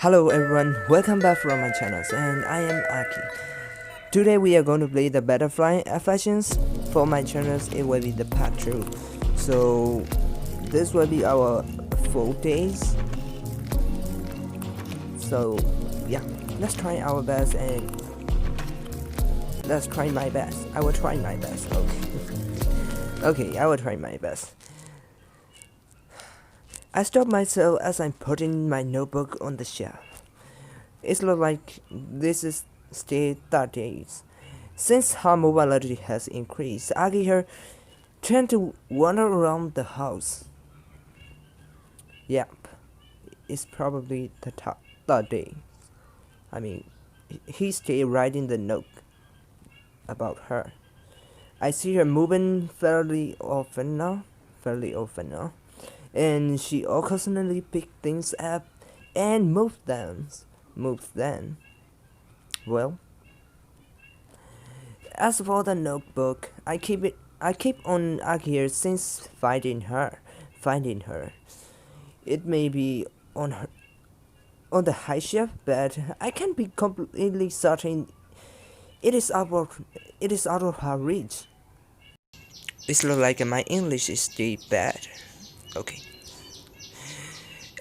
Hello everyone, welcome back from my channel and I am Aki. Today we are going to play the butterfly affections. For my channels it will be the part 2. So this will be our 4 days. So yeah, let's try our best and let's try my best. I will try my best. Okay, I will try my best. I stopped myself as I'm putting my notebook on the shelf. It looks like this is still 3 days. Since her mobility has increased, Ageha tend to wander around the house. Yep, it's probably the 3rd day. I mean, he stayed writing the note about her. I see her moving fairly often now. And she occasionally picks things up and moves them. Well, as for the notebook, I keep on Ageha since finding her. It may be on the high shelf, but I can't be completely certain it is out of her reach. It looks like my English is still bad. Okay.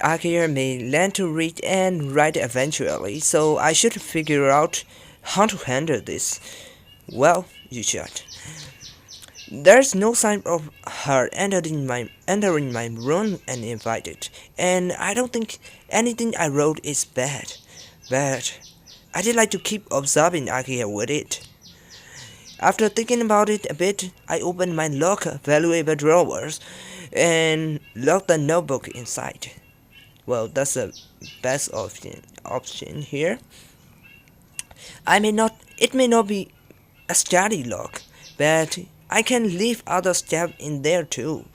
Ageha may learn to read and write eventually, so I should figure out how to handle this. Well, you should. There's no sign of her entering my room uninvited, and I don't think anything I wrote is bad, but I did like to keep observing Ageha with it. After thinking about it a bit, I opened my locker valuable drawers and locked the notebook inside. Well, that's the best option here. It may not be a steady lock, but I can leave other stuff in there too.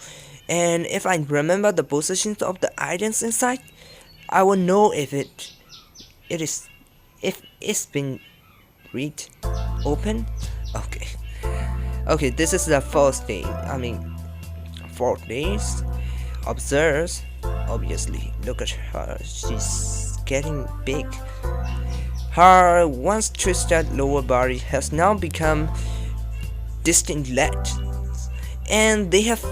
And if I remember the positions of the items inside, I will know if it's been read open. Okay, this is the 4th day. 4 days. Observes. Obviously, look at her. She's getting big. Her once twisted lower body has now become distinct legs, and they have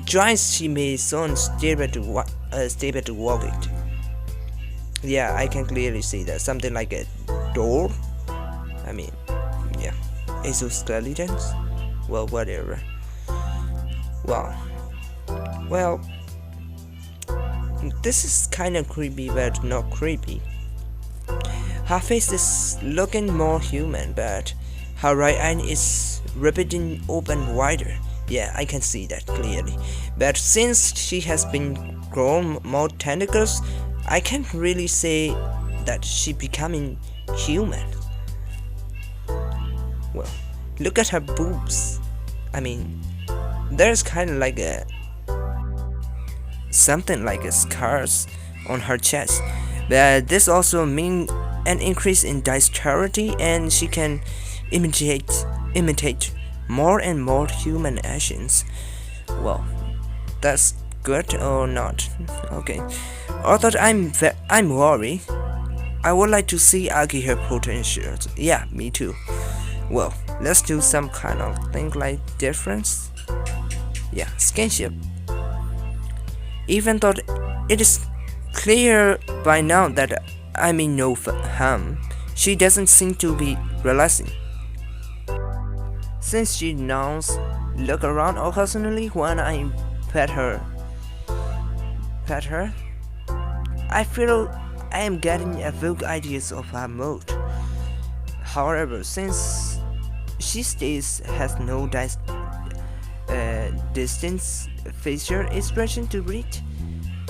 joints she may soon stable to walk it. Yeah, I can clearly see that. Something like a door. Yeah, exoskeletons. Well, whatever. Well, this is kind of creepy, but not creepy. Her face is looking more human, but her right eye is rapidly open wider. Yeah, I can see that clearly. But since she has been grown more tentacles, I can't really say that she becoming human. Well, look at her boobs. There's kind of like something like a scars on her chest, but this also means an increase in dexterity, and she can imitate more and more human actions. Well, that's good or not? Okay. Although I'm worried, I would like to see Ageha potential. Yeah, me too. Well, let's do some kind of thing like difference. Yeah, skinship. Even though it is clear by now that I mean no harm, she doesn't seem to be realizing. Since she knows, look around occasionally when I pet her, I feel I am getting a vague ideas of her mood. However, since she has no distance facial expression to read,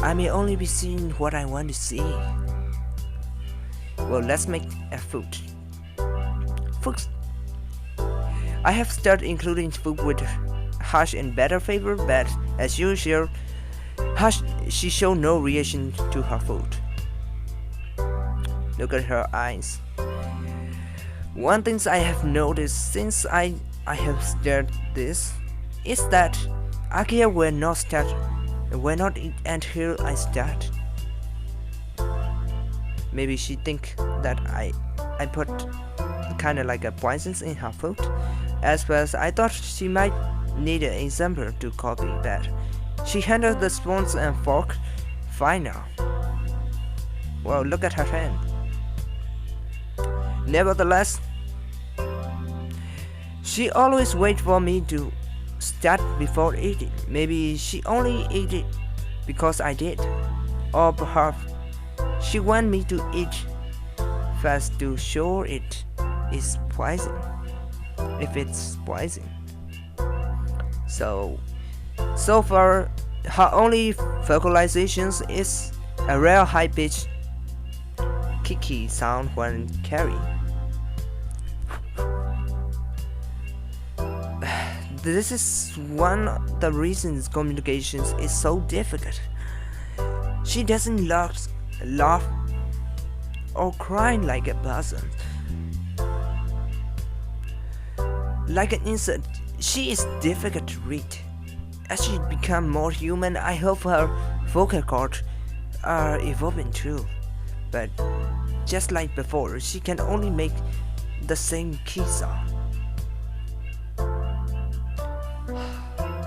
I may only be seeing what I want to see. Well, let's make a food. I have started including food with Hush and better favor, but as usual, she showed no reaction to her food. Look at her eyes. One thing I have noticed since I have started this is that Ageha will not eat until I start. Maybe she think that I put kind of like a poisons in her food. As well as I thought she might need an example to copy that. She handled the spoons and fork fine now. Well, look at her hand. Nevertheless, she always wait for me to start before eating. Maybe she only ate it because I did. Or perhaps she want me to eat fast to show it is poison. If it's poison. So far, her only vocalizations is a rare high-pitched kiki sound when carrying. This is one of the reasons communications is so difficult. She doesn't laugh or cry like a person. Like an insect, she is difficult to read. As she becomes more human, I hope her vocal cords are evolving too. But just like before, she can only make the same key sound.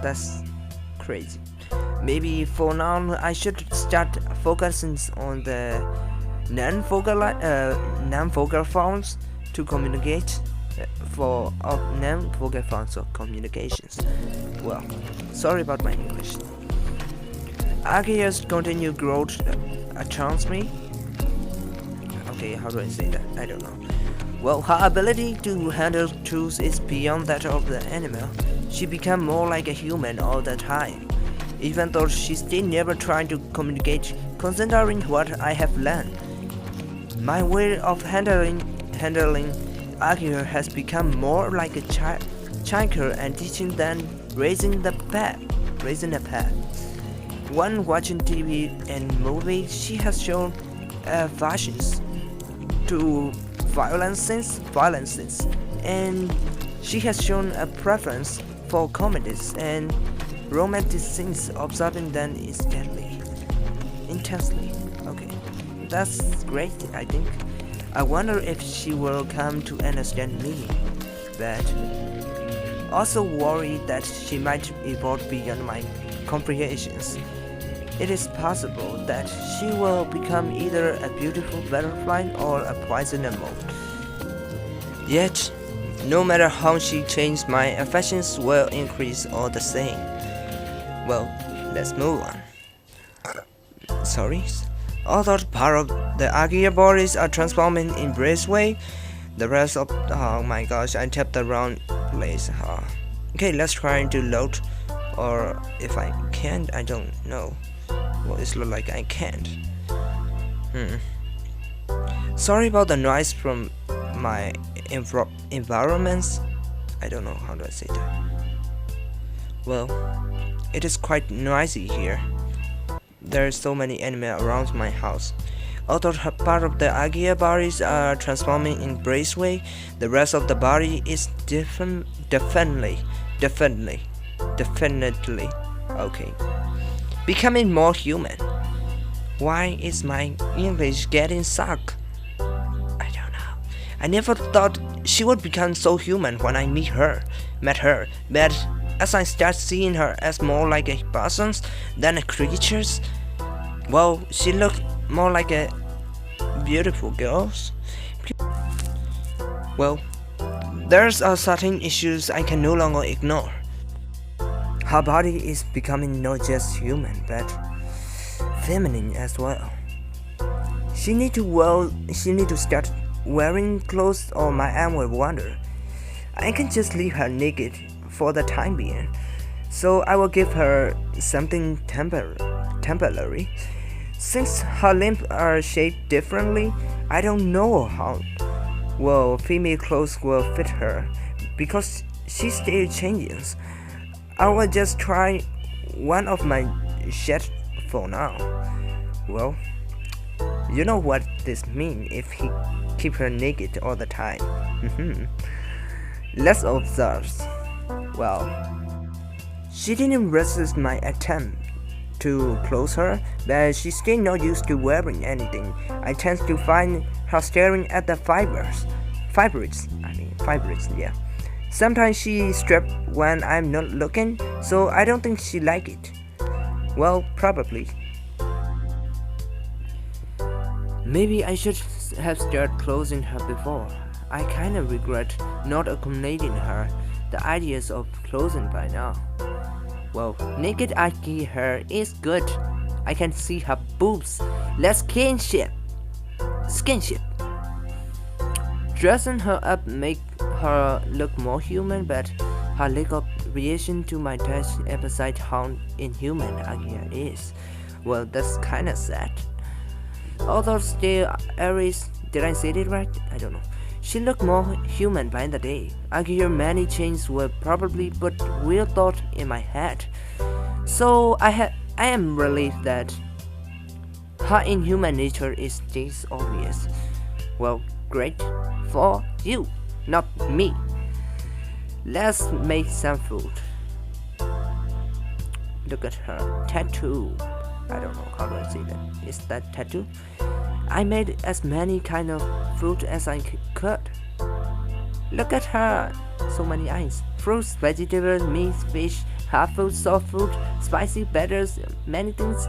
That's crazy. Maybe for now I should start focusing on the non-vocal forms to communicate for non-vocal forms of communications. Well, sorry about my English. Ageha's continued growth charms me. Okay, how do I say that? I don't know. Well, her ability to handle truth is beyond that of the animal. She becomes more like a human all the time, even though she still never tried to communicate considering what I have learned. My way of handling Ageha has become more like a child and teaching than raising a pet. When watching TV and movies, she has shown aversions to violent scenes, and she has shown a preference for comedies and romantic scenes, observing them intensely. Okay, that's great, I think. I wonder if she will come to understand me, but also worried that she might evolve beyond my comprehensions. It is possible that she will become either a beautiful butterfly or a poisonous mold. Yet, no matter how she changes, my affections will increase all the same. Well, let's move on. Sorry? Although part of the Ageha bodies are transforming in Braceway, the rest of... oh my gosh, I tapped the wrong place. Okay, let's try to load. Or if I can't, I don't know. Well, it looks like I can't. Sorry about the noise from my environments. I don't know how do I say that. Well, it is quite noisy here. There are so many animals around my house. Although part of the Ageha bodies are transforming in Braceway, the rest of the body is definitely okay, becoming more human. Why is my English getting suck? I don't know. I never thought she would become so human when I met her, but as I start seeing her as more like a person than a creature, well, she looked more like a beautiful girl. Well, there's a certain issues I can no longer ignore. Her body is becoming not just human, but feminine as well. She need to start wearing clothes or my arm will wander. I can just leave her naked for the time being, so I will give her something temporary. Since her limbs are shaped differently, I don't know how well female clothes will fit her, because she still changes. I will just try one of my shirts for now. Well, you know what this means if he keep her naked all the time. Let's observe. Well, she didn't resist my attempt to clothe her, but she's still not used to wearing anything. I tend to find her staring at the fabrics, yeah. Sometimes she strips when I'm not looking, so I don't think she like it. Well, probably. Maybe I should have started clothing her before. I kinda regret not accommodating her the ideas of clothing by now. Well, naked Aki hair is good. I can see her boobs. Let's skinship. Dressing her up make her look more human, but her lack of reaction to my touch emphasized how inhuman Aki is. Well, that's kinda sad. Although still Aries, did I say it right? I don't know. She looked more human by the day. I hear many changes were probably but weird thought in my head. So I am relieved that her inhuman nature is this obvious. Well, great for you, not me. Let's make some food. Look at her tattoo. I don't know how do I say that. Is that tattoo? I made as many kind of fruit as I could. Look at her. So many eyes. Fruits, vegetables, meat, fish, hard food, soft food, spicy batters, many things.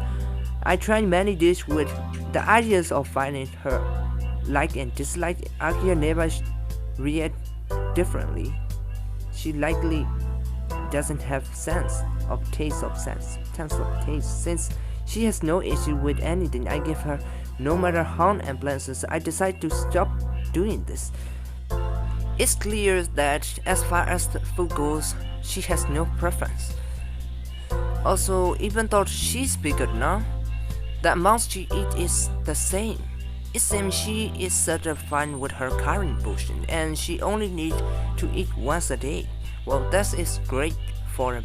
I tried many dishes with the ideas of finding her like and dislike. Akia never react differently. She likely doesn't have sense of taste since she has no issue with anything I give her, no matter how unpleasant. I decide to stop doing this. It's clear that as far as the food goes, she has no preference. Also, even though she's bigger now, the amount she eats is the same. It seems she is satisfied with her current portion and she only needs to eat once a day. Well, that is great for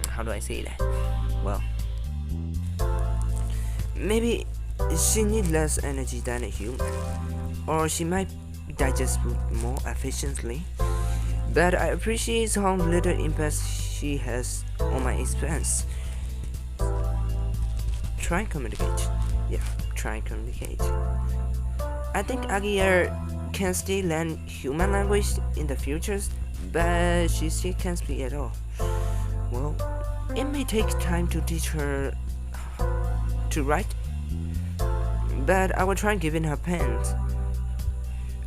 how do I say that? Well, maybe she needs less energy than a human, or she might digest food more efficiently. But I appreciate how little impact she has on my expense. Try and communicate. Yeah, try and communicate. I think Agia can still learn human language in the future, but she still can't speak at all. Well, it may take time to teach her to write, but I will try giving her pens.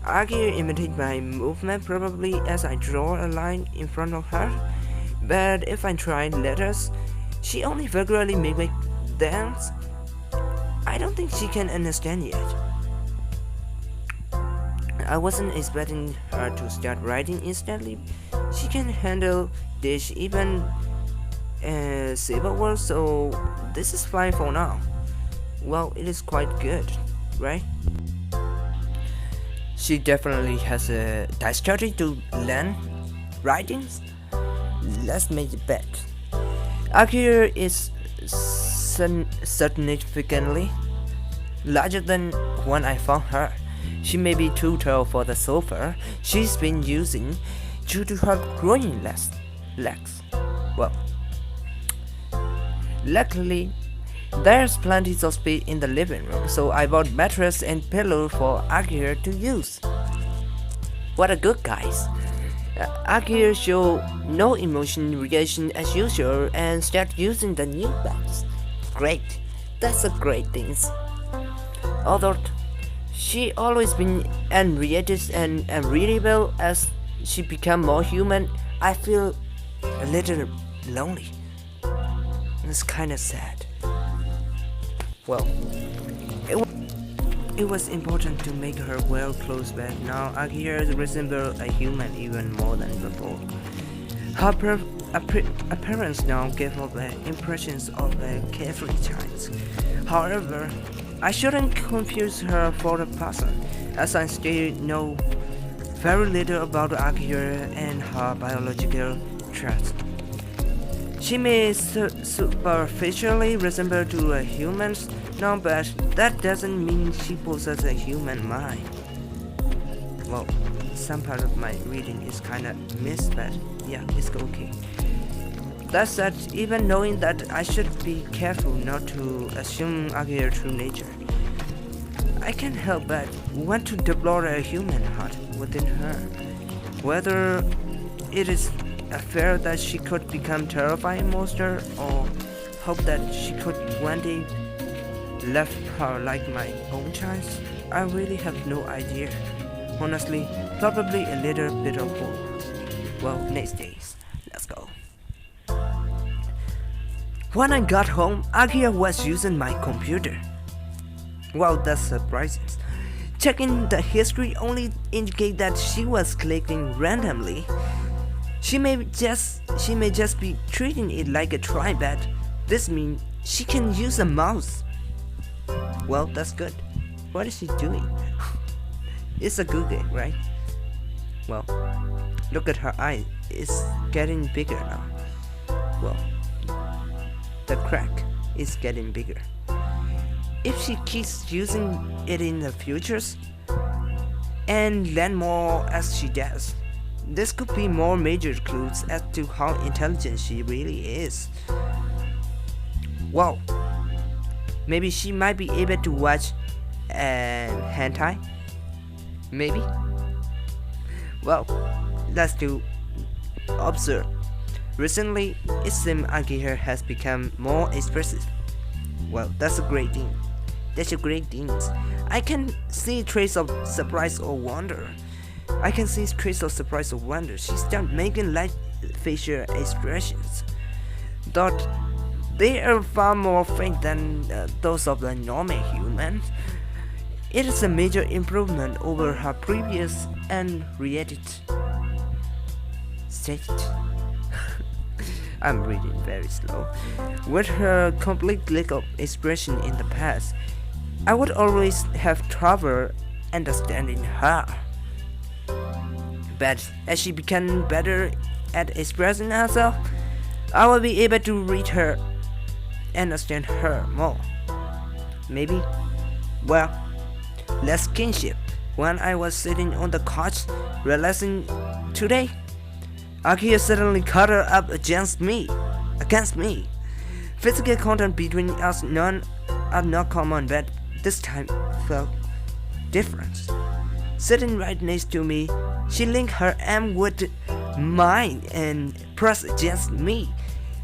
Agia imitates my movement probably as I draw a line in front of her, but if I try letters, she only vaguely mimics dance. I don't think she can understand yet. I wasn't expecting her to start writing instantly. She can handle this even civil words, so this is fine for now. Well, it is quite good, right? She definitely has a dexterity to learn writing. Let's make a bet. Akira is significantly larger than when I found her. She may be too tall for the sofa she's been using due to her growing legs. Well, luckily, there's plenty of space in the living room, so I bought mattress and pillow for Akira to use. What a good guys! Akira showed no emotion reaction as usual and started using the new beds. Great, that's a great thing. Although she always been unreactive and unreadable, as she become more human, I feel a little lonely. It's kinda sad. Well, it was important to make her well clothes, but now Akira resembles a human even more than before. Her appearance now gave off the impressions of a carefree child. However, I shouldn't confuse her for a person, as I still know very little about Akira and her biological traits. She may superficially resemble to a human now, but that doesn't mean she possesses a human mind. Well, some part of my reading is kinda missed, but yeah, it's okay. That said, even knowing that I should be careful not to assume Ageha's true nature, I can't help but want to deplore a human heart within her. Whether it is a fear that she could become terrifying monster or hope that she could one day love her like my own child, I really have no idea. Honestly, probably a little bit of both. Well, next days, let's go. When I got home, Ageha was using my computer. Well, that's surprising. Checking the history only indicate that she was clicking randomly. She may just be treating it like a tripod. This means she can use a mouse. Well, that's good. What is she doing? It's a Google, right? Well, look at her eye. It's getting bigger now. Well, the crack is getting bigger. If she keeps using it in the futures and learn more as she does, this could be more major clues as to how intelligent she really is. Wow, maybe she might be able to watch hentai? Maybe? Well, let's do observe. Recently, it seems Ageha has become more expressive. Well, that's a great thing. I can see trace of surprise or wonder. She started making light facial expressions. Though they are far more faint than those of the normal human. It is a major improvement over her previous and created state. I'm reading very slow. With her complete lack of expression in the past, I would always have trouble understanding her. But as she became better at expressing herself, I will be able to read her, understand her more. Maybe? Well, less kinship. When I was sitting on the couch, realizing today, Ageha suddenly caught her up against me. Physical contact between us are not common, but this time felt different. Sitting right next to me, she linked her arm with mine and pressed against me.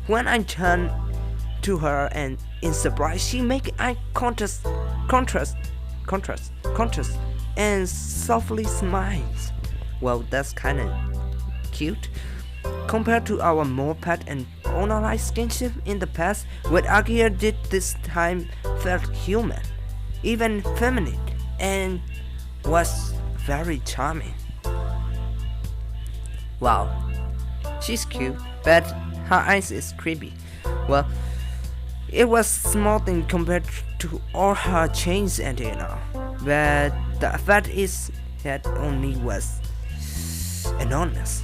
When I turned to her and in surprise, she made eye contrast and softly smiles. Well, that's kinda cute. Compared to our more pet and owner-like skinship in the past, what Ageha did this time felt human, even feminine, and was very charming. Wow, she's cute, but her eyes is creepy. Well, it was small thing compared to all her chains antenna, but the fact is that only was enormous.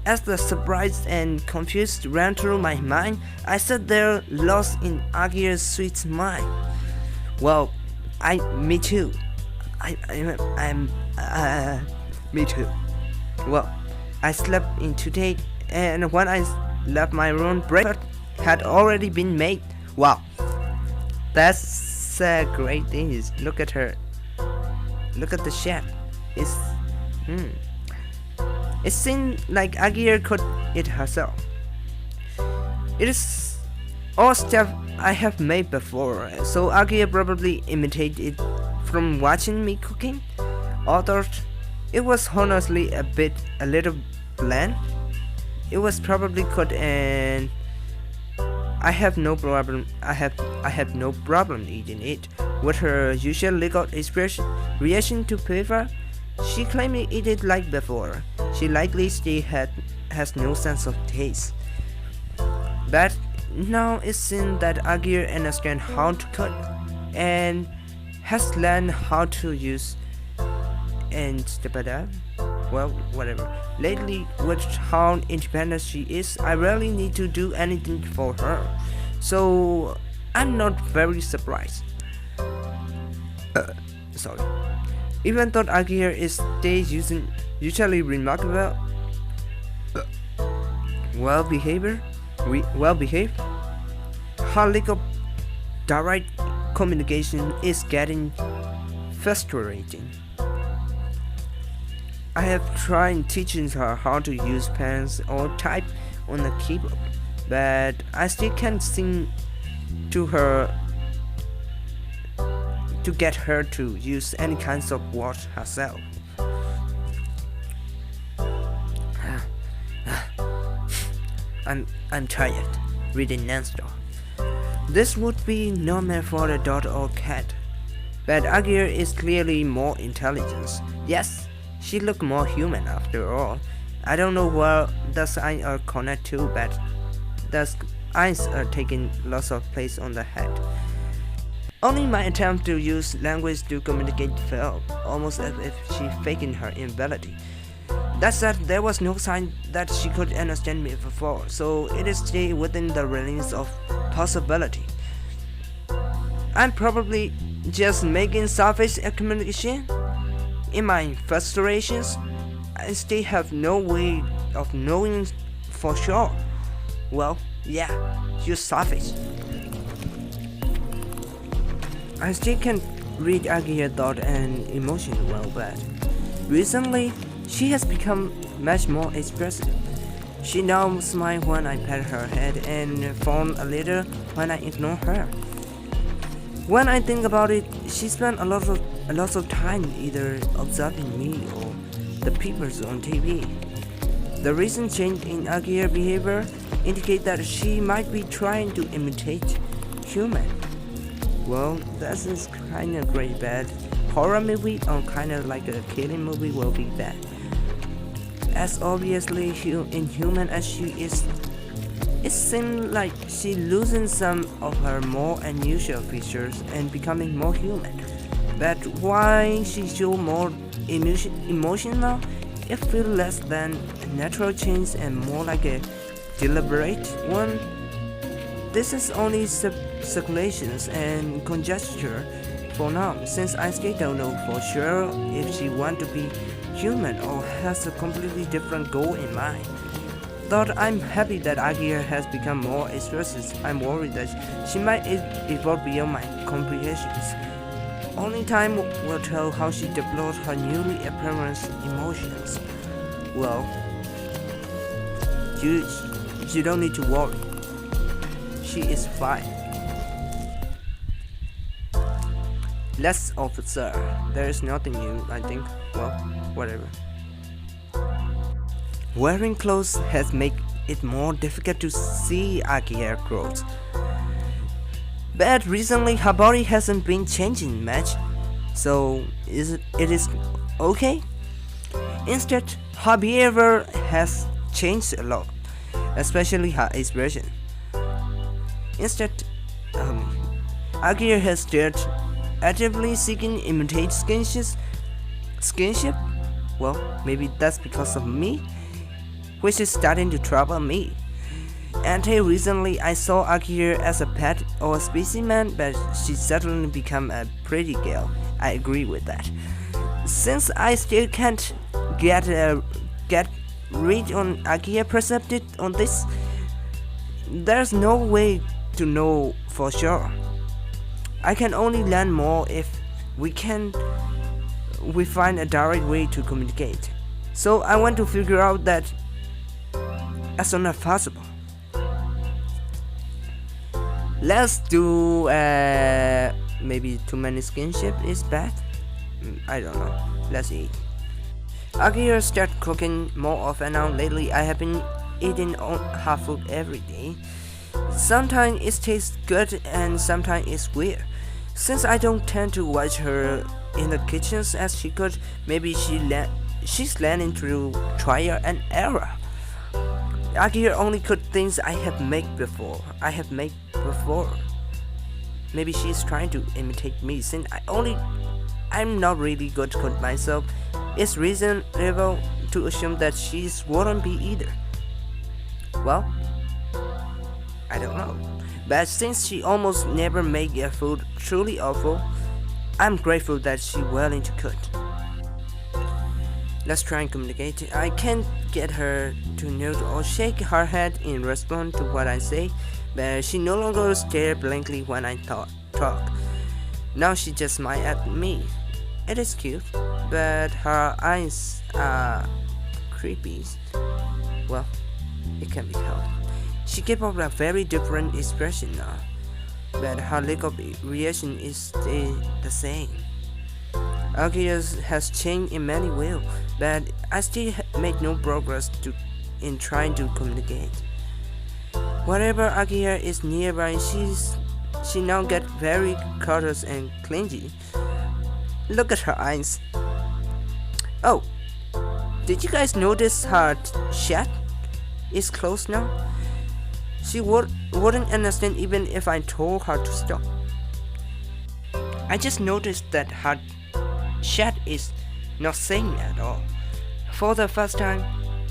As the surprise and confused ran through my mind, I sat there lost in Ageha's sweet smile. Well, me too. Me too. Well, I slept in today, and when I left my room, breakfast had already been made. Wow, that's a great thing. Look at her. Look at the chef. It seemed like Ageha could eat herself. It is all stuff I have made before, so Ageha probably imitated it from watching me cooking. Although it was honestly a little bland. It was probably good, and I have no problem. I have no problem eating it. With her usual legal reaction to flavor, she claimed to eat it like before. She likely still has no sense of taste. But now it seems that Ageha understands how to cook and has learned how to use and well, whatever. Lately, with how independent she is, I rarely need to do anything for her, so I'm not very surprised. Sorry. Even though Ageha is usually remarkable well behavior, well behaved. Her lack of direct communication is getting frustrating. I have tried teaching her how to use pens or type on a keyboard, but I still can't seem to her to get her to use any kinds of words herself. I'm tired reading nonstop. This would be normal for a dog or cat, but Ageha is clearly more intelligent. Yes, she looks more human after all. I don't know where the eyes are connected to, but the eyes are taking lots of place on the head. Only my attempt to use language to communicate failed, almost as if she faking her inability. That said, there was no sign that she could understand me before, so it is still within the realms of possibility. I'm probably just making surface communication. In my frustrations, I still have no way of knowing for sure. Well, yeah, use surface. I still can't read Ageha's thought and emotion well, but recently she has become much more expressive. She now smiles when I pat her head and frowns a little when I ignore her. When I think about it, she spent a lot of time either observing me or the people on TV. The recent change in Ageha's behavior indicates that she might be trying to imitate human. Well, that is kinda great, but horror movie or kinda like a killing movie will be bad. As obviously inhuman as she is, it seems like she losing some of her more unusual features and becoming more human. But why she show more emotional, it feels less than a natural change and more like a deliberate one. This is only speculations and conjecture for now, since I still don't know for sure if she wants to be human or has a completely different goal in mind. Though I'm happy that Ageha has become more expressive, I'm worried that she might evolve beyond my comprehensions. Only time will tell how she develops her newly apparent emotions. Well, you don't need to worry. She is fine. Less officer. There is nothing new, I think. Well, whatever. Wearing clothes has made it more difficult to see Ageha's growth. But recently her body hasn't been changing much, so it is okay. Instead, her behavior has changed a lot, especially her expression. Instead, Ageha has started actively seeking imitate skinship. Well, maybe that's because of me, which is starting to trouble me. Until recently, I saw Ageha as a pet or a specimen, but she's certainly become a pretty girl. I agree with that. Since I still can't get read on Ageha's perceptive on this, there's no way to know for sure. I can only learn more if we find a direct way to communicate. So I want to figure out that as soon as possible. Let's do maybe too many skinship is bad. I don't know. Let's eat. Ageha started cooking more often now. Lately, I have been eating her food every day. Sometimes it tastes good and sometimes it's weird. Since I don't tend to watch her in the kitchens as she could, maybe she's learning through trial and error. Ageha only cooked things I have made before. Maybe she's trying to imitate me since I'm not really good to cook myself. It's reasonable to assume that she wouldn't be either. Well, I don't know. But since she almost never makes a food truly awful, I'm grateful that she's willing to cook. Let's try and communicate. I can't get her to nod or shake her head in response to what I say, but she no longer stares blankly when I talk. Now she just smiles at me. It is cute, but her eyes are creepy. Well, it can be helped. She gave up a very different expression now, but her lack of reaction is still the same. Ageha has changed in many ways, but I still made no progress in trying to communicate. Whenever Ageha is nearby, she now gets very cautious and clingy. Look at her eyes. Oh, did you guys notice her chat is closed now? She wouldn't understand even if I told her to stop. I just noticed that her chat is not saying at all. For the first time,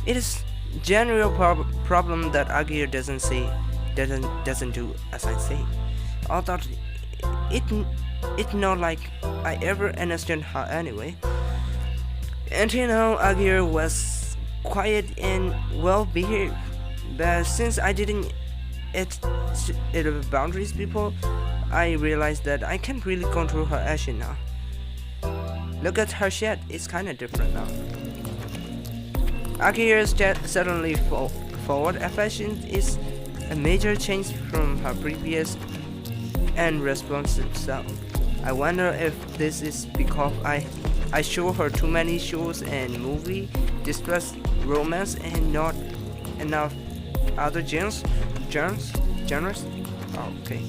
it is general problem that Ageha doesn't do as I say. Although it's not like I ever understand her anyway. Until now, Ageha was quiet and well behaved, but since I didn't it boundaries before, I realized that I can't really control her action now. Look at her chat, it's kinda different now. Ageha's suddenly forward affection is a major change from her previous and responsive self. I wonder if this is because I show her too many shows and movies, discuss romance and not enough other genres? Oh, okay.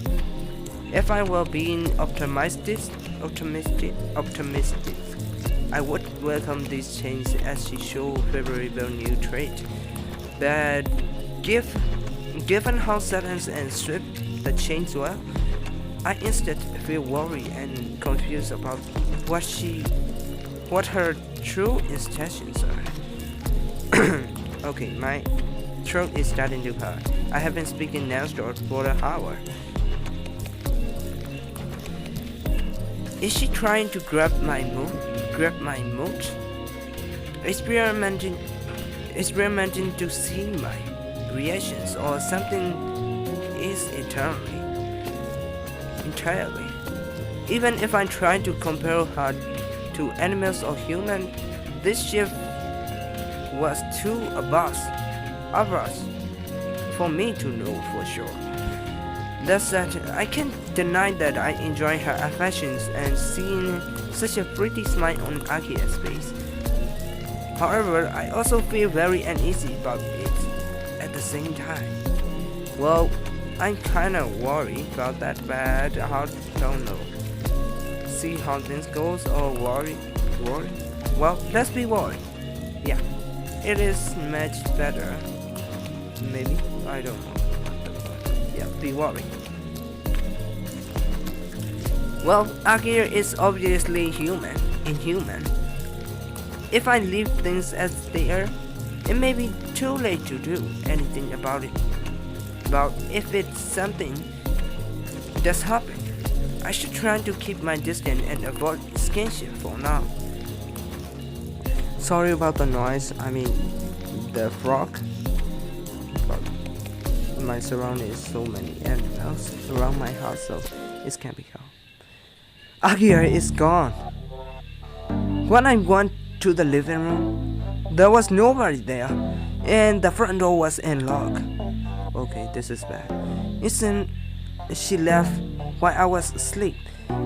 If I were being optimistic, I would welcome this change as she shows favorable new trait. But given how sudden and swift the change was, I instead feel worried and confused about what her true intentions are. Okay, my throat is starting to hurt. I have been speaking non-stop for an hour. Is she trying to grab my mood? Experimenting to see my reactions or something is entirely. Even if I try to compare her to animals or humans, this shift was too obvious for me to know for sure. That said, I can't deny that I enjoy her affections and seeing such a pretty smile on Ageha's face. However, I also feel very uneasy about it at the same time. Well, I'm kinda worried about that, but I don't know. See how things goes or worry? Well, let's be worried. Yeah, it is much better. Maybe, I don't know. Yeah, be worried. Well, Ageha is obviously inhuman. If I leave things as they are, it may be too late to do anything about it. But if it's something that's happened, I should try to keep my distance and avoid skinship for now. Sorry about the noise, I mean the frog. But my surrounding is so many animals around my house, so it can't be helped. Ageha is gone. When I went to the living room, there was nobody there, and the front door was unlocked. Okay, this is bad. Isn't she left while I was asleep?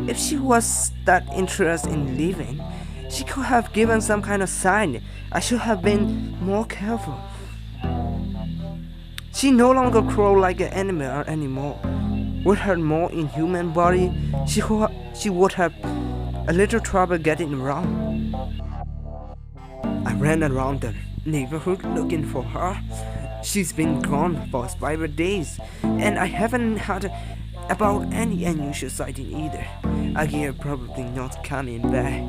If she was that interested in leaving, she could have given some kind of sign. I should have been more careful. She no longer crawled like an animal anymore. With her more inhuman body, she would have a little trouble getting around. I ran around the neighborhood looking for her. She's been gone for 5 days, and I haven't heard about any unusual sighting either. Ageha probably not coming back.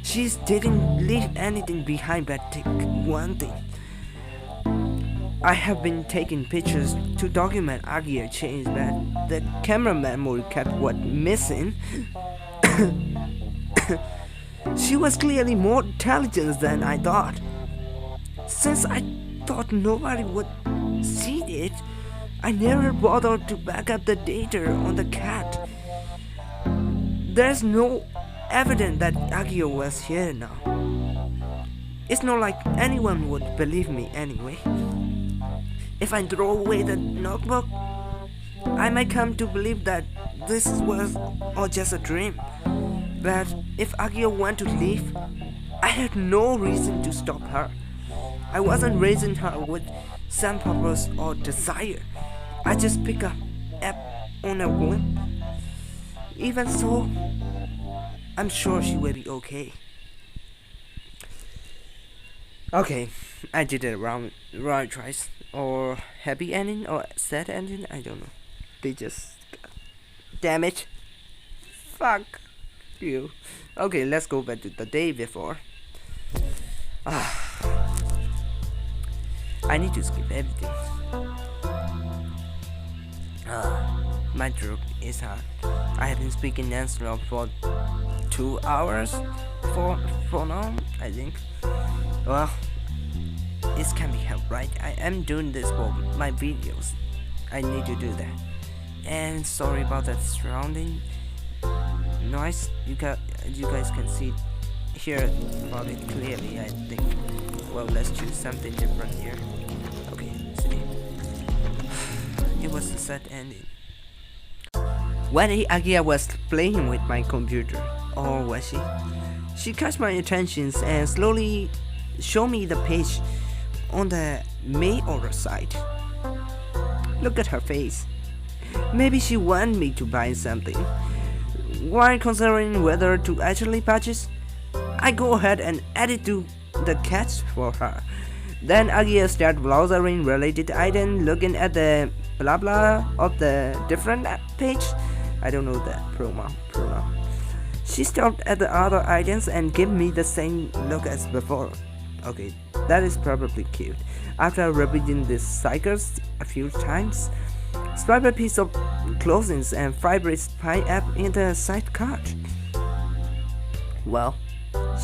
She didn't leave anything behind but one thing. I have been taking pictures to document Ageha change, but the camera memory kept what missing. She was clearly more intelligent than I thought. Since I thought nobody would see it, I never bothered to back up the data on the cat. There's no evidence that Ageha was here now. It's not like anyone would believe me anyway. If I throw away the notebook, I might come to believe that this was all just a dream. But if Ageha want to leave, I had no reason to stop her. I wasn't raising her with some purpose or desire. I just pick up on a whim. Even so, I'm sure she will be okay. Okay, I did it right choice, or happy ending, or sad ending. I don't know. They just, damn it, fuck you. Okay, let's go back to the day before. I need to skip everything. My throat is hard. I have been speaking non-stop for 2 hours for now, I think. Well, it can be helped, right? I am doing this for my videos. I need to do that. And sorry about that surrounding noise. You guys can hear about it clearly, I think. Well, let's choose something different here. Okay, see. It was a sad ending. One day Ageha was playing with my computer, or was she? She caught my attention and slowly showed me the page on the mail order site. Look at her face. Maybe she wanted me to buy something. While considering whether to actually purchase, I go ahead and add it to the catch for her. Then Ageha started browsing related items, looking at the blah blah of the different page. I don't know the pronoun. She stopped at the other items and gave me the same look as before. Okay, that is probably cute. After repeating this cycles a few times, swipe a piece of clothing and vibrates pile up in the side cart. Well,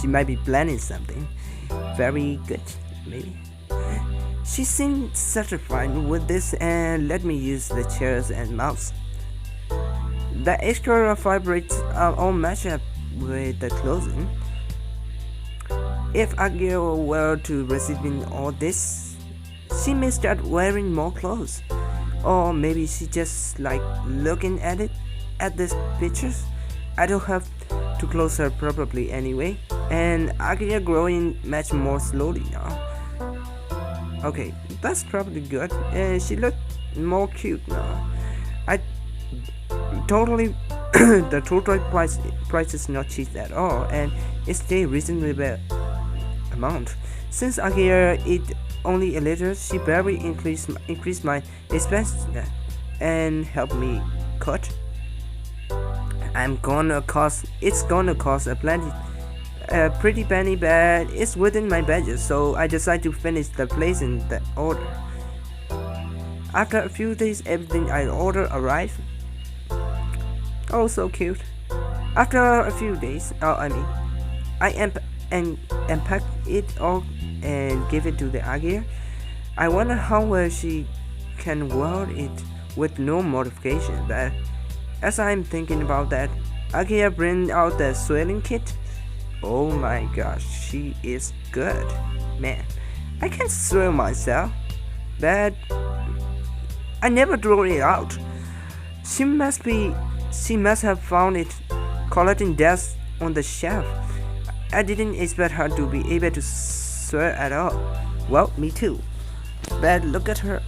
she might be planning something very good, maybe. She seemed satisfied with this and let me use the chairs and mouse. The extra vibrates all match up with the clothing. If Ageha were to receive all this, she may start wearing more clothes. Or maybe she just like looking at these pictures. I don't have to close her properly anyway, and Ageha growing much more slowly now. Okay, that's probably good. She looked more cute now. The total price is not cheap at all, and it's a reasonable amount. Since Ageha eat only a little, she barely increased my expenses and helped me cut. It's gonna cost a pretty penny, but it's within my budget, so I decided to finish the placing the order. After a few days, everything I ordered arrived. Oh, so cute. After a few days, I unpacked it all and gave it to the Ageha. I wonder how well she can wear it with no modification, but as I'm thinking about that, Ageha bring out the swelling kit. Oh my gosh, she is good. Man, I can swell myself, but I never throw it out. She must have found it collecting dust on the shelf. I didn't expect her to be able to swear at all. Well, me too. But look at her.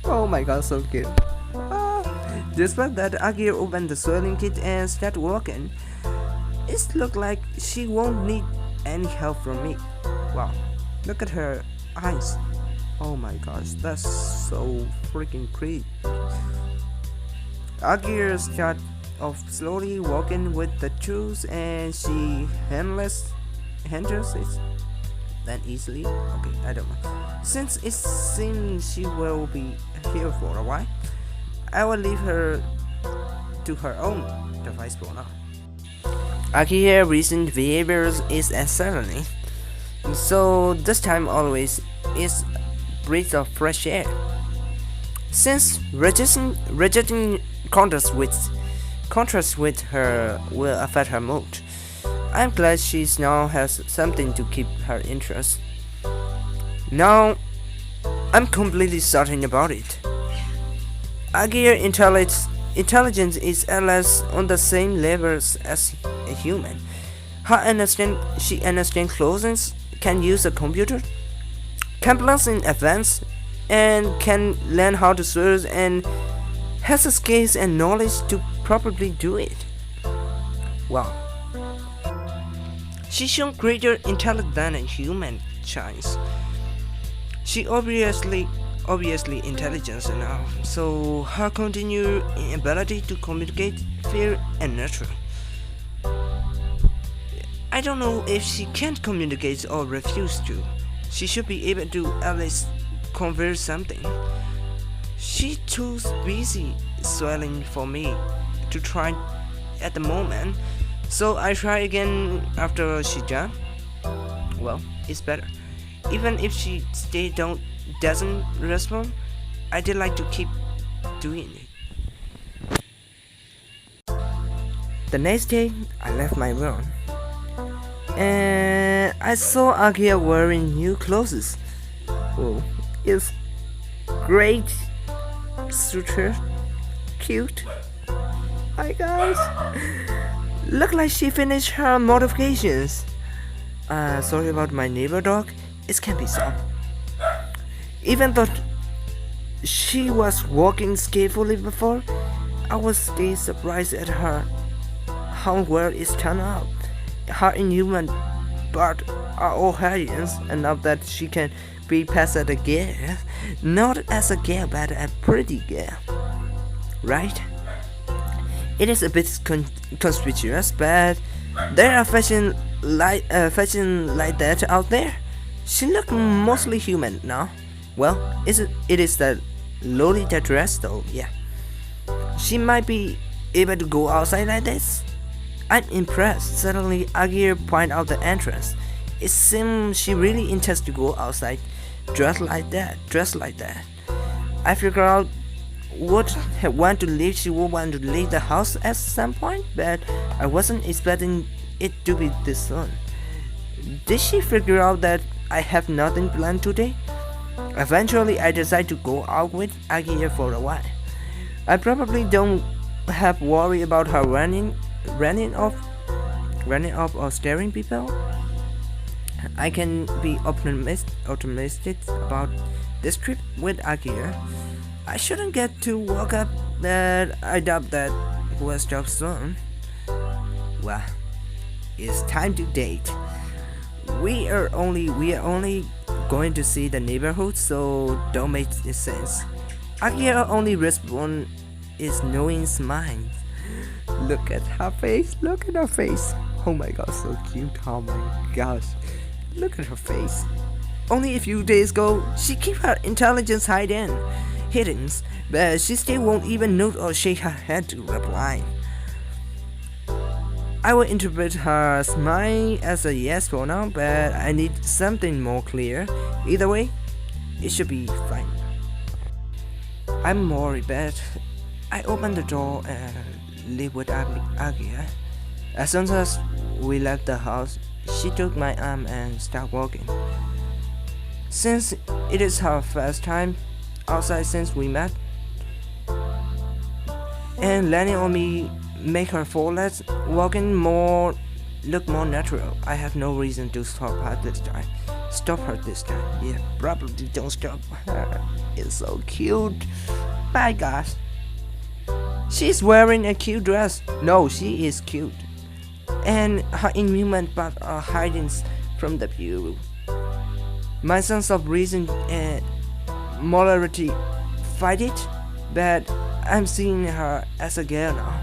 Oh my god, so cute. Despite that, Ageha opened the swelling kit and started walking. It looked like she won't need any help from me. Wow, look at her eyes. Oh my gosh, that's so freaking creepy. Ageha started off slowly walking with the tools, and she handles it that easily. Okay, I don't know. Since it seems she will be here for a while, I will leave her to her own device for now. Aki's recent behaviors is unsettling. So this time always is breath of fresh air. Since rejecting contrast with her will affect her mood, I'm glad she now has something to keep her interest. Now I'm completely certain about it. Ageha intelligence is at least on the same levels as a human. She understands clothes, can use a computer, can plan in advance, and can learn how to search and has the skills and knowledge to properly do it. Wow. She shown greater intellect than a human chance. She obviously intelligent enough, so her continued ability to communicate fair and natural. I don't know if she can't communicate or refuse to. She should be able to at least convey something. She's too busy swelling for me to try at the moment, so I try again after she's done. Well, it's better. Even if she doesn't respond, I did like to keep doing it. The next day, I left my room, and I saw Ageha wearing new clothes. Oh, it's great, suitor, cute. Hi guys, look like she finished her modifications. Sorry about my neighbor dog. It can be solved. Even though she was walking skillfully before, I was still surprised at her how well it's turned out. Her inhuman but are all Harians enough that she can be passed as a girl, not as a girl but a pretty girl, right? It is a bit conspicuous, but there are fashion like that out there. She looks mostly human now. Well, it is the Lolita dress though, yeah. She might be able to go outside like this. I'm impressed. Suddenly, Ageha pointed out the entrance. It seems she really intends to go outside, dressed like that. I figured out she would want to leave the house at some point, but I wasn't expecting it to be this soon. Did she figure out that I have nothing planned today? Eventually, I decided to go out with Ageha for a while. I probably don't have worry about her running off or staring people. I can be optimistic about this trip with Ageha. I shouldn't get too woke up, but I doubt that will stop soon. Well, it's time to date. We are only going to see the neighborhood, so don't make it sense. Ageha only response is knowing smile. Look at her face. Oh my god, so cute. Oh my gosh. Look at her face. Only a few days ago, she kept her intelligence hidden, but she still won't even note or shake her head to reply. I will interpret her smile as a yes for now, but I need something more clear. Either way, it should be fine. I'm worried, but I opened the door and leave with Ageha. As soon as we left the house, she took my arm and started walking. Since it is her first time outside since we met, and landing on me make her forelegs walking look more natural, I have no reason to stop her this time. Yeah, probably don't stop her. It's so cute. My gosh. She's wearing a cute dress. No, she is cute. And her inhuman parts are hiding from the view. My sense of reason and morality fight it, but I'm seeing her as a girl now.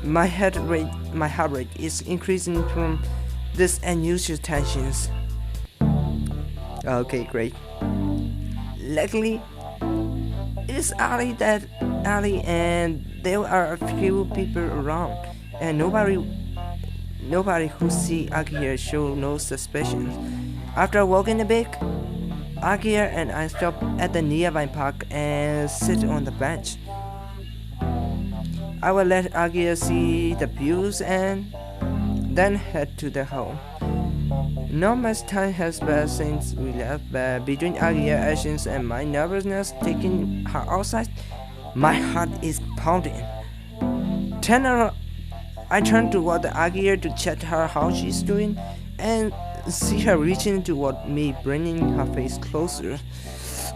My heart rate is increasing from these unusual tensions. Okay, great. Luckily, it's early and there are a few people around, and Nobody who see Agia show no suspicion. After walking a bit, Agia and I stop at the nearby park and sit on the bench. I will let Agia see the views and then head to the home. Not much time has passed since we left, but between Agia's actions and my nervousness taking her outside, my heart is pounding. Turn around, I turn toward Agia to check her how she's doing, and see her reaching toward me, bringing her face closer.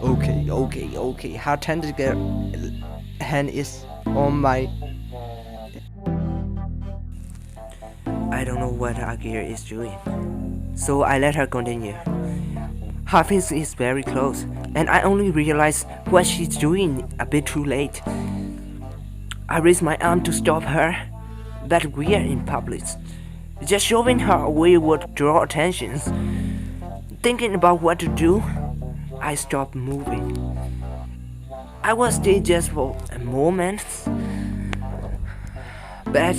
Okay. Her tender hand is on my. I don't know what Agia is doing, so I let her continue. Her face is very close, and I only realize what she's doing a bit too late. I raise my arm to stop her, but we are in public. Just shoving her away would draw attention. Thinking about what to do, I stopped moving. I will stay just for a moment, but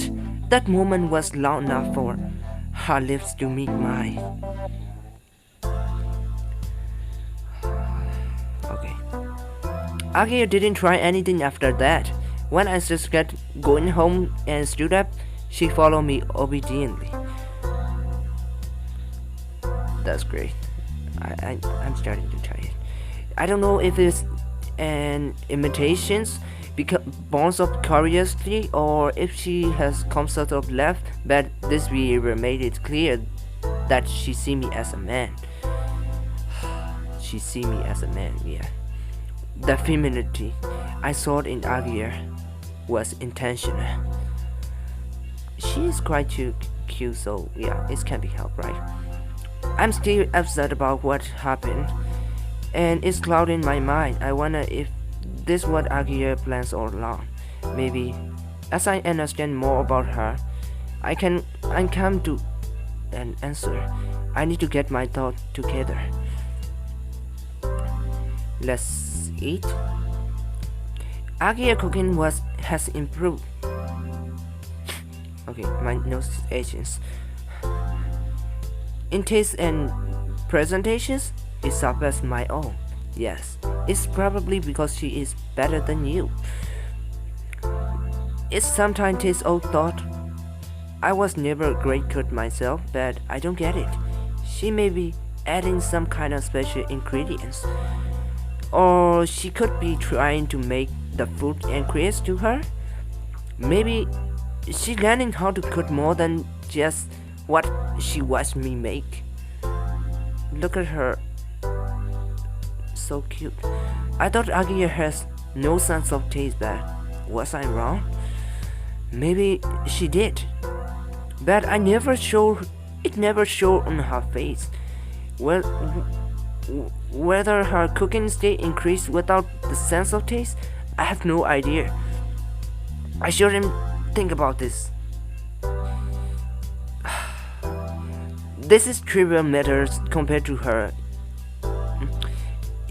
that moment was long enough for her lips to meet mine. Okay. Agia didn't try anything after that. When I just got going home and stood up, she followed me obediently. That's great. I'm starting to try it. I don't know if it's an imitation because born of curiosity or if she has come sort of left, but this behavior made it clear that she see me as a man. She see me as a man, yeah. The femininity I saw in Agia was intentional. She is quite cute, so yeah, it can be helped, right? I'm still upset about what happened, and it's clouding my mind. I wonder if this is what Agia plans all along. Maybe, as I understand more about her, I come to an answer. I need to get my thoughts together. Let's eat. Agia cooking has improved. Okay, my nose is itching. In taste and presentations, it surpassed my own. Yes, it's probably because she is better than you. It sometimes takes old thought. I was never a great cook myself, but I don't get it. She may be adding some kind of special ingredients. Or she could be trying to make the food increase to her. Maybe she's learning how to cook more than just what she watched me make. Look at her. So cute. I thought Agia has no sense of taste, but was I wrong? Maybe she did. But it never showed on her face. Well, whether her cooking state increased without the sense of taste, I have no idea. I shouldn't think about this. This is trivial matters compared to her.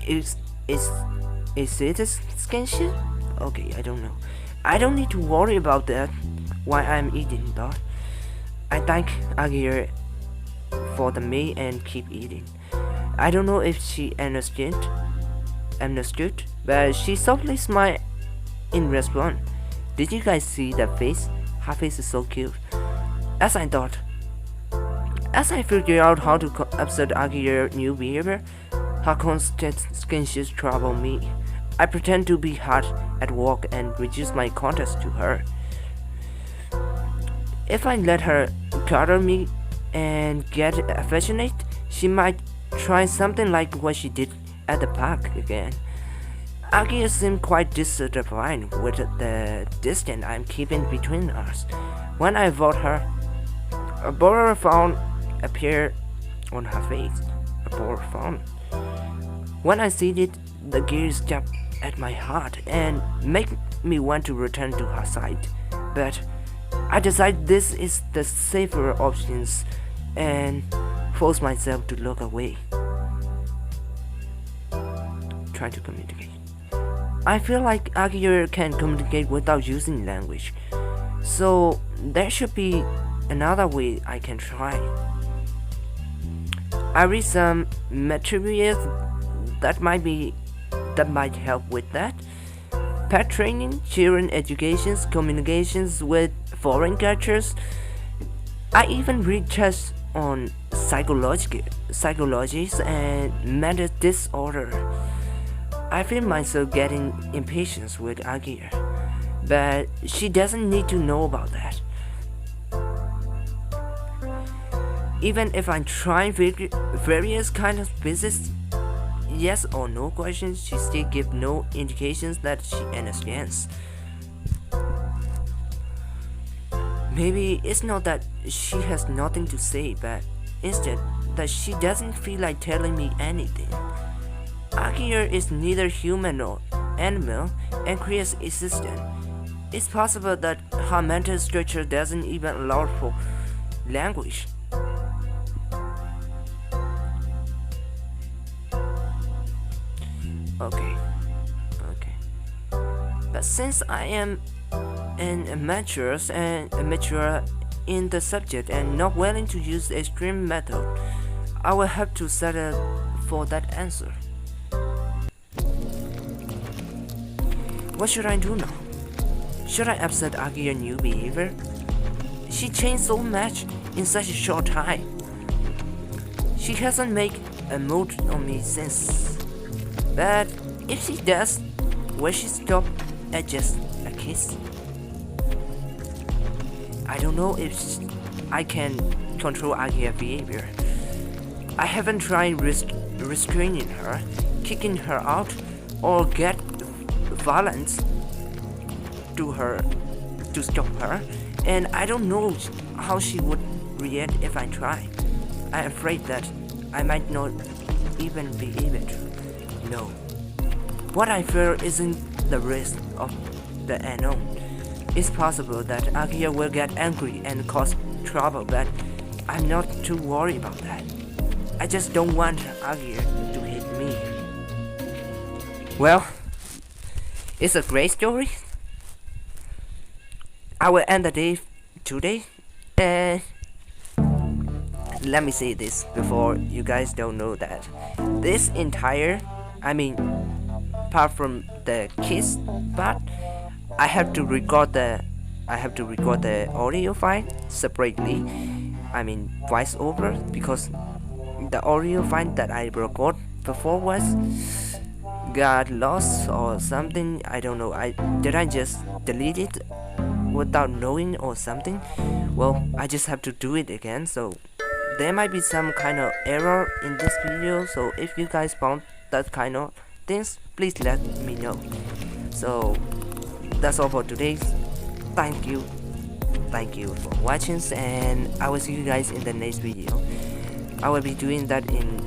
Is it a skinship? Okay, I don't know. I don't need to worry about that while I'm eating, though. I thank Agia for the meal and keep eating. I don't know if she understood, but she softly smiled in response. Did you guys see that face? Her face is so cute. As I thought. As I figured out how to upset Agia's new behavior, her constant skinship troubled me. I pretend to be hard at work and reduce my contact to her. If I let her cuddle me and get affectionate, she might try something like what she did at the park again. Agia seemed quite dissatisfied with the distance I'm keeping between us. When I avoid her, a border frown appeared on her face. A border frown. When I see it, the gears jump at my heart and make me want to return to her side. But I decide this is the safer options and force myself to look away. Try to communicate. I feel like Agia can communicate without using language. So there should be another way I can try. I read some materials that might help with that. Pet training, children educations, communications with foreign cultures. I even read tests on psychologies and mental disorder. I feel myself getting impatient with Ageha, but she doesn't need to know about that. Even if I try various kind of business yes or no questions, she still gives no indications that she understands. Maybe it's not that she has nothing to say, but instead that she doesn't feel like telling me anything. Ageha is neither human nor animal and creates existence. It's possible that her mental structure doesn't even allow for language. Okay. But since I am an amateur in the subject and not willing to use the extreme method, I will have to settle for that answer. What should I do now? Should I upset Ageha's new behavior? She changed so much in such a short time. She hasn't made a move on me since. But if she does, will she stop at just a kiss? I don't know if I can control Ageha's behavior. I haven't tried restraining her, kicking her out, or get violence to her to stop her, and I don't know how she would react if I try. I'm afraid that I might not even be able to. No. What I fear isn't the risk of the unknown. It's possible that Ageha will get angry and cause trouble, but I'm not too worried about that. I just don't want Ageha to hit me. Well, it's a great story. I will end the day today, and let me say this before you guys don't know that this entire, apart from the kiss part, I have to record the audio file separately. Voice over, because the audio file that I record before got lost or something. I don't know. Did I just delete it without knowing or something? Well, I just have to do it again, so there might be some kind of error in this video. So if you guys found that kind of things, please let me know. So that's all for today. Thank you for watching, and I will see you guys in the next video. I will be doing that in